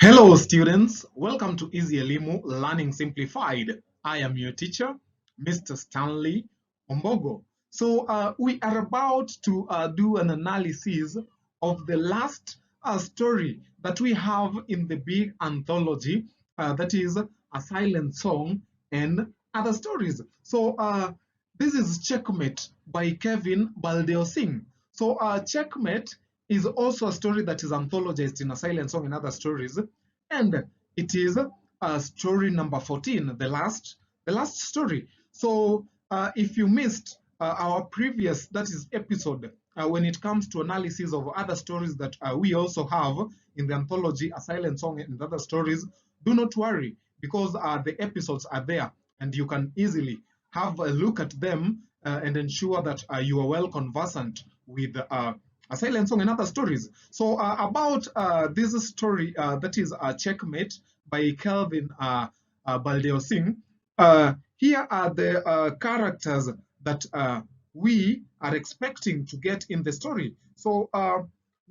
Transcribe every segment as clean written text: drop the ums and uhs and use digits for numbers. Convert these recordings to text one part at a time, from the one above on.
Hello students, welcome to Easy Elimu Learning Simplified. I am your teacher, Mr. Stanley Ombogo. So we are about to do an analysis of the last story that we have in the big anthology, that is A Silent Song and Other Stories. So this is Checkmate by Kevin Baldeo Singh. So Checkmate is also a story that is anthologized in A Silent Song and Other Stories, and it is story number 14, the last story. So if you missed our previous, that is episode, when it comes to analysis of other stories that we also have in the anthology A Silent Song and Other Stories, do not worry, because the episodes are there and you can easily have a look at them and ensure that you are well conversant with A Silent Song and Other Stories. So about this story, that is Checkmate by Kelvin Baldeo Singh. Here are the characters that we are expecting to get in the story. So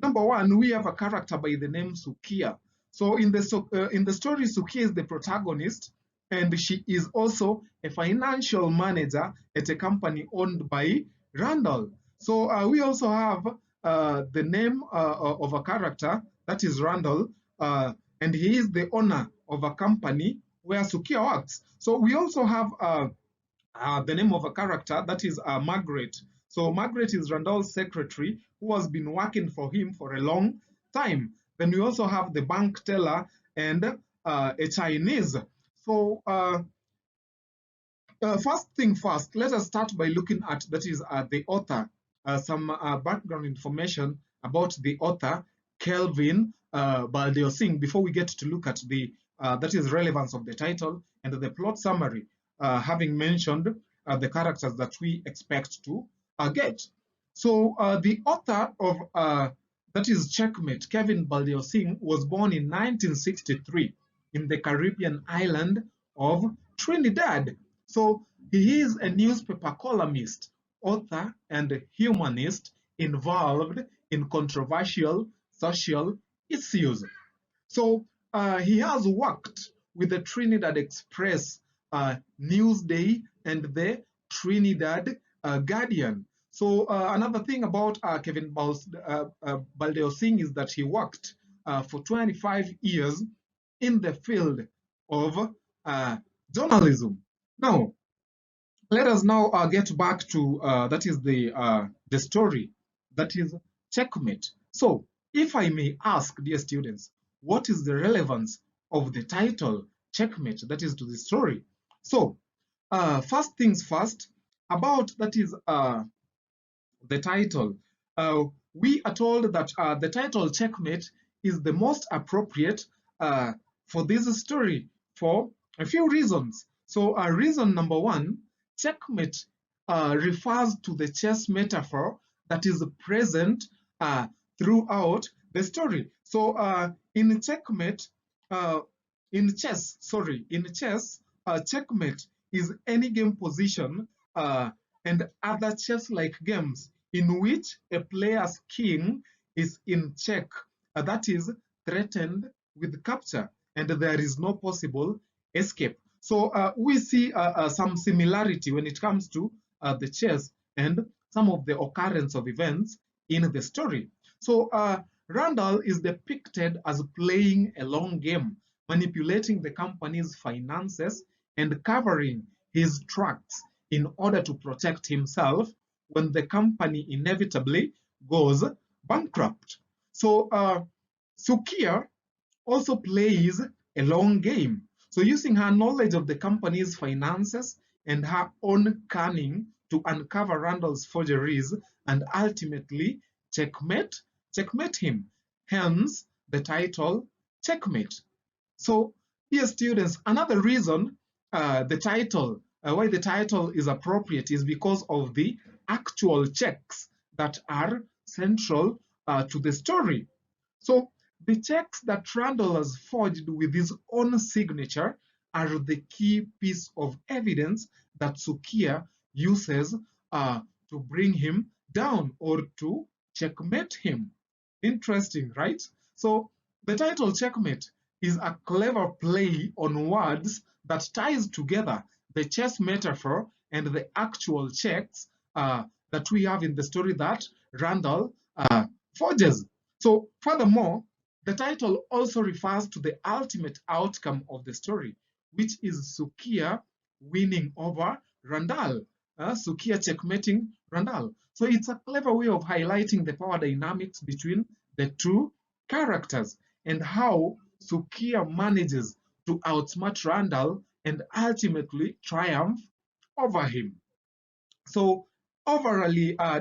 number one, we have a character by the name Sukia. So in the story, Sukia is the protagonist, and she is also a financial manager at a company owned by Randall. So we also have the name of a character, that is Randall, and he is the owner of a company where Sukia works. So we also have the name of a character, that is Margaret. So Margaret is Randall's secretary who has been working for him for a long time. Then we also have the bank teller and a Chinese. So first thing first, let us start by looking at, that is the author, some background information about the author, Kelvin Baldeo Singh, before we get to look at the that is relevance of the title and the plot summary, having mentioned the characters that we expect to get. So the author of that is Checkmate, Kevin Baldeo Singh, was born in 1963 in the Caribbean island of Trinidad. So he is a newspaper columnist, author, and humanist involved in controversial social issues. So he has worked with the Trinidad Express, Newsday, and the Trinidad Guardian. So another thing about Kevin Baldeo Singh is that he worked for 25 years in the field of journalism. Now, let us now get back to that is the story, that is Checkmate. So, if I may ask, dear students, what is the relevance of the title Checkmate, that is to the story? So, first things first, about that is the title. We are told that the title Checkmate is the most appropriate for this story for a few reasons. So reason number one, checkmate refers to the chess metaphor that is present throughout the story. So in checkmate, in chess, checkmate is any game position and other chess-like games in which a player's king is in check, that is threatened with capture, and there is no possible escape. So we see some similarity when it comes to the chess and some of the occurrence of events in the story. So Randall is depicted as playing a long game, manipulating the company's finances and covering his tracks in order to protect himself when the company inevitably goes bankrupt. So Sukia also plays a long game. So using her knowledge of the company's finances and her own cunning to uncover Randall's forgeries and ultimately checkmate him. Hence the title Checkmate. So dear students, another reason why the title is appropriate is because of the actual checks that are central to the story. So the checks that Randall has forged with his own signature are the key piece of evidence that Sukia uses to bring him down or to checkmate him. Interesting, right? So the title Checkmate is a clever play on words that ties together the chess metaphor and the actual checks that we have in the story that Randall forges. So, furthermore, the title also refers to the ultimate outcome of the story, which is Sukiya winning over Randall, Sukiya checkmating Randall. So it's a clever way of highlighting the power dynamics between the two characters and how Sukiya manages to outsmart Randall and ultimately triumph over him. So overall,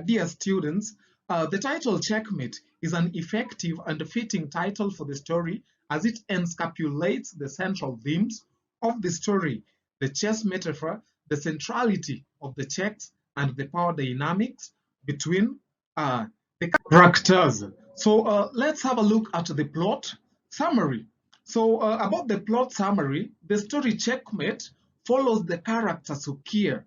dear students, the title Checkmate is an effective and fitting title for the story as it encapsulates the central themes of the story, the chess metaphor, the centrality of the checks, and the power dynamics between the characters. So let's have a look at the plot summary. So about the plot summary, the story Checkmate follows the character Sukiya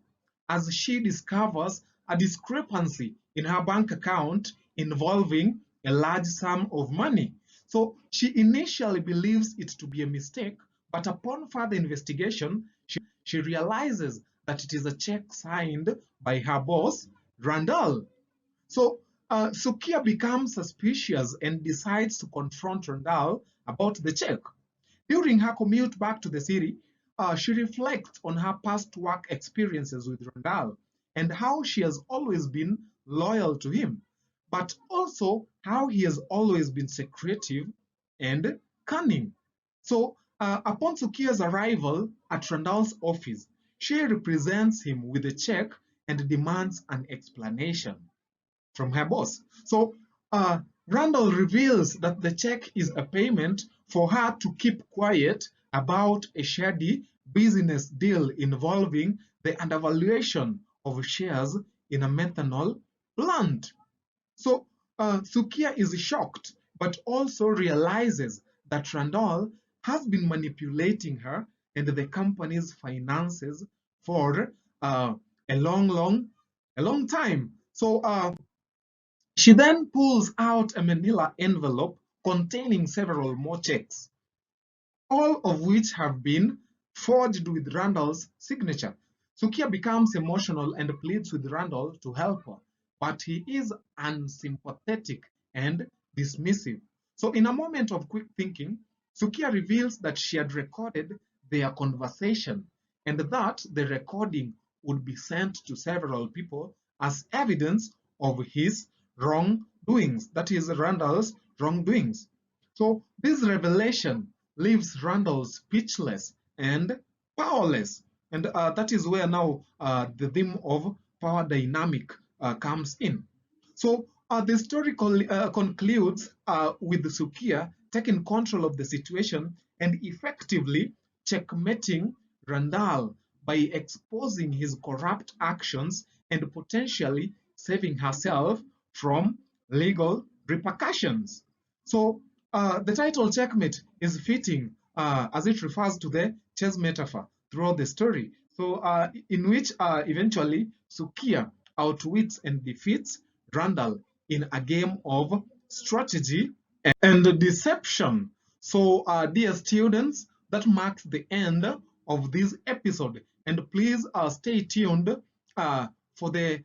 as she discovers a discrepancy in her bank account involving a large sum of money. So she initially believes it to be a mistake, but upon further investigation, she realizes that it is a check signed by her boss, Randall. So Sukiya becomes suspicious and decides to confront Randall about the check. During her commute back to the city, she reflects on her past work experiences with Randall and how she has always been loyal to him, but also how he has always been secretive and cunning. So, upon Sukiya's arrival at Randall's office, she represents him with a check and demands an explanation from her boss. So Randall reveals that the check is a payment for her to keep quiet about a shady business deal involving the undervaluation of shares in a methanol plant. So Sukiya is shocked, but also realizes that Randall has been manipulating her and the company's finances for a long time. So she then pulls out a manila envelope containing several more checks, all of which have been forged with Randall's signature. Sukiya becomes emotional and pleads with Randall to help her, but he is unsympathetic and dismissive. So, in a moment of quick thinking, Sukiya reveals that she had recorded their conversation and that the recording would be sent to several people as evidence of his wrongdoings, that is, Randall's wrongdoings. So, this revelation leaves Randall speechless and powerless. And that is where now the theme of power dynamic comes in. So the story concludes with Sukiya taking control of the situation and effectively checkmating Randall by exposing his corrupt actions and potentially saving herself from legal repercussions. So the title Checkmate is fitting as it refers to the chess metaphor throughout the story. So in which eventually Sukiya outwits and defeats Randall in a game of strategy and deception. So dear students, that marks the end of this episode. And please stay tuned for the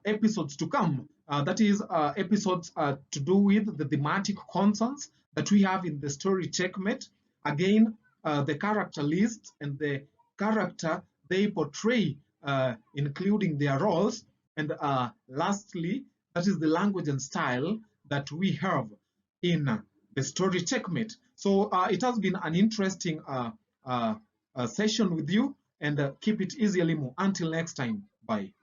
episodes to come. That is episodes to do with the thematic concerns that we have in the story Checkmate. Again, the character list and the character they portray, including their roles. And lastly, that is the language and style that we have in the story Checkmate. So it has been an interesting session with you, and keep it easy, Limu. Until next time, bye.